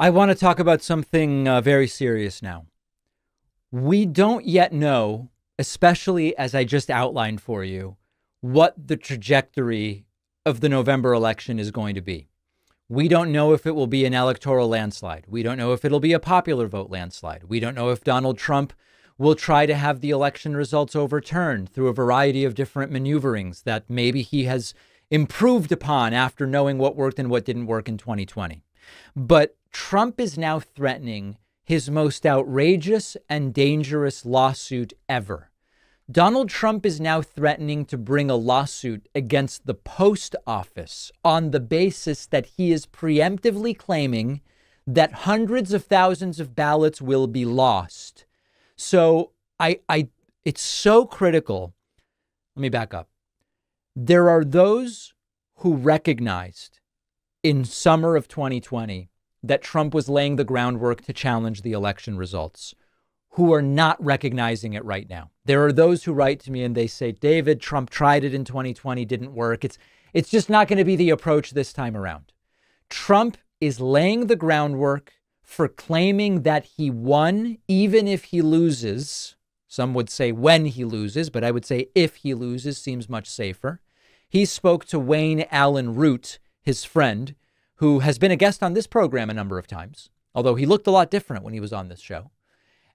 I want to talk about something very serious now. We don't yet know, especially as I just outlined for you, what the trajectory of the November election is going to be. We don't know if it will be an electoral landslide. We don't know if it'll be a popular vote landslide. We don't know if Donald Trump will try to have the election results overturned through a variety of different maneuverings that maybe he has improved upon after knowing what worked and what didn't work in 2020. But Trump is now threatening his most outrageous and dangerous lawsuit ever. Donald Trump is now threatening to bring a lawsuit against the post office on the basis that he is preemptively claiming that hundreds of thousands of ballots will be lost. So it's so critical. Let me back up. There are those who recognized in summer of 2020 that Trump was laying the groundwork to challenge the election results, who are not recognizing it right now. There are those who write to me and they say, David, Trump tried it in 2020, didn't work. It's just not going to be the approach this time around. Trump is laying the groundwork for claiming that he won, even if he loses. Some would say when he loses, but I would say if he loses seems much safer. He spoke to Wayne Allen Root, his friend, who has been a guest on this program a number of times, although he looked a lot different when he was on this show.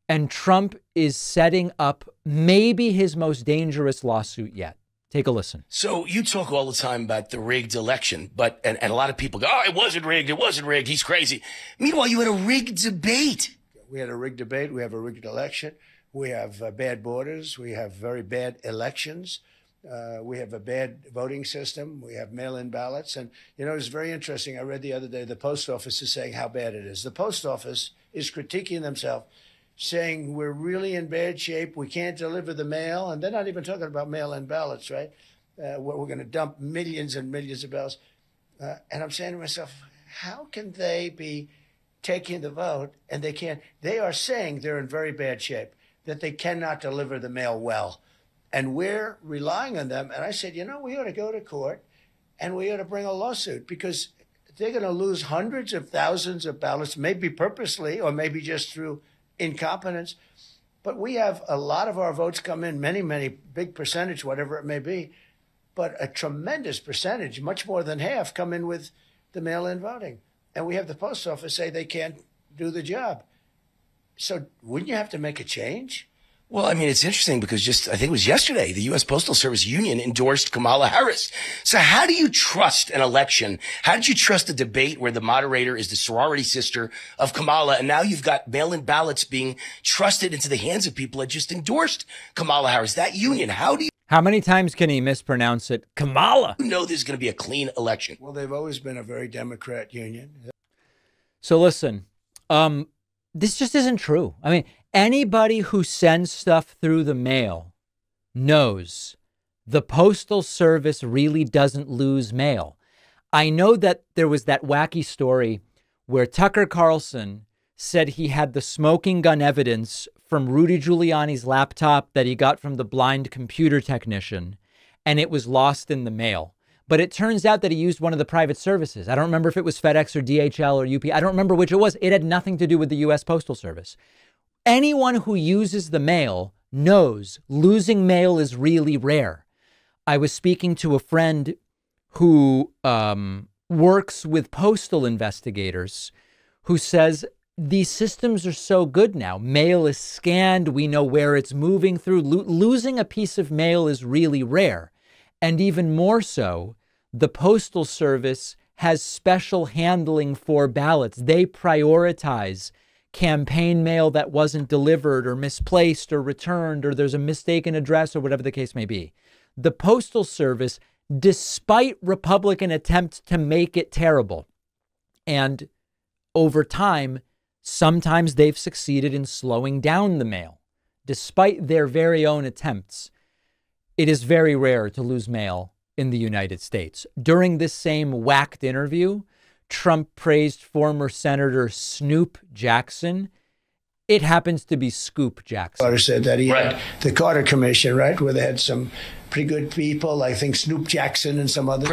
And Trump is setting up maybe his most dangerous lawsuit yet. Take a listen. So you talk all the time about the rigged election, but and a lot of people go, oh, it wasn't rigged. It wasn't rigged. He's crazy. Meanwhile, you had a rigged debate. We had a rigged debate. We have a rigged election. We have bad borders. We have very bad elections. We have a bad voting system. We have mail-in ballots. And, you know, it's very interesting. I read the other day, the post office is saying how bad it is. The post office is critiquing themselves, saying we're really in bad shape. We can't deliver the mail. And they're not even talking about mail-in ballots, right? We're going to dump millions and millions of ballots. And I'm saying to myself, how can they be taking the vote and they can't? They are saying they're in very bad shape, that they cannot deliver the mail well. And we're relying on them. And I said, you know, we ought to go to court and we ought to bring a lawsuit because they're going to lose hundreds of thousands of ballots, maybe purposely or maybe just through incompetence. But we have a lot of our votes come in, many, big percentage, whatever it may be. But a tremendous percentage, much more than half, come in with the mail-in voting. And we have the post office say they can't do the job. So wouldn't you have to make a change? Well, I mean, it's interesting because I think it was yesterday, the U.S. Postal Service Union endorsed Kamala Harris. So how do you trust an election? How did you trust a debate where the moderator is the sorority sister of Kamala? And now you've got mail-in ballots being trusted into the hands of people that just endorsed Kamala Harris. That union, how many times can he mispronounce it? Kamala. You know there's going to be a clean election. Well, they've always been a very Democrat union. So listen, this just isn't true. I mean, anybody who sends stuff through the mail knows the Postal Service really doesn't lose mail. I know that there was that wacky story where Tucker Carlson said he had the smoking gun evidence from Rudy Giuliani's laptop that he got from the blind computer technician, and it was lost in the mail. But it turns out that he used one of the private services. I don't remember if it was FedEx or DHL or UP. I don't remember which it was. It had nothing to do with the U.S. Postal Service. Anyone who uses the mail knows losing mail is really rare. I was speaking to a friend who works with postal investigators who says these systems are so good now. Mail is scanned. We know where it's moving through. Losing a piece of mail is really rare. And even more so, the Postal Service has special handling for ballots. They prioritize campaign mail that wasn't delivered or misplaced or returned, or there's a mistaken address or whatever the case may be. The Postal Service, despite Republican attempts to make it terrible, and over time, sometimes they've succeeded in slowing down the mail, despite their very own attempts. It is very rare to lose mail in the United States. During this same whacked interview, Trump praised former Senator Snoop Jackson. It happens to be Scoop Jackson. Carter said that he had the Carter Commission, right, where they had some pretty good people. I think Snoop Jackson and some other.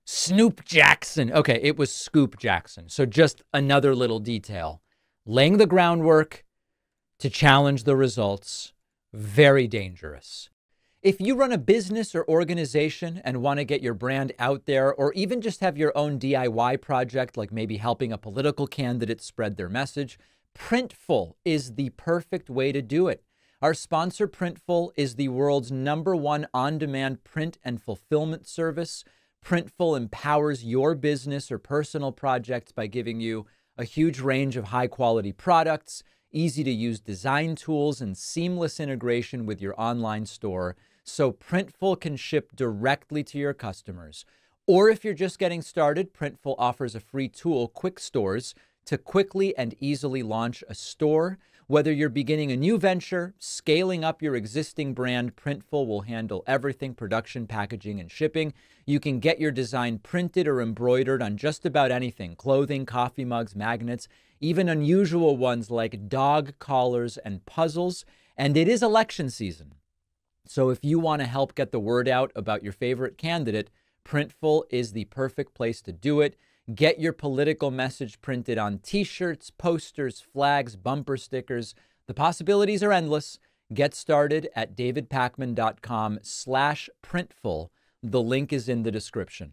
Snoop Jackson. Okay, it was Scoop Jackson. So just another little detail. Laying the groundwork to challenge the results. Very dangerous. If you run a business or organization and want to get your brand out there, or even just have your own DIY project, like maybe helping a political candidate spread their message, Printful is the perfect way to do it. Our sponsor, Printful, is the world's #1 on-demand print and fulfillment service. Printful empowers your business or personal projects by giving you a huge range of high-quality products, easy-to-use design tools, and seamless integration with your online store, so Printful can ship directly to your customers. Or if you're just getting started, Printful offers a free tool, Quick Stores, to quickly and easily launch a store. Whether you're beginning a new venture, scaling up your existing brand, Printful will handle everything: production, packaging, and shipping. You can get your design printed or embroidered on just about anything: clothing, coffee mugs, magnets, even unusual ones like dog collars and puzzles. And it is election season. So if you want to help get the word out about your favorite candidate, Printful is the perfect place to do it. Get your political message printed on t-shirts, posters, flags, bumper stickers. The possibilities are endless. Get started at davidpakman.com/printful. The link is in the description.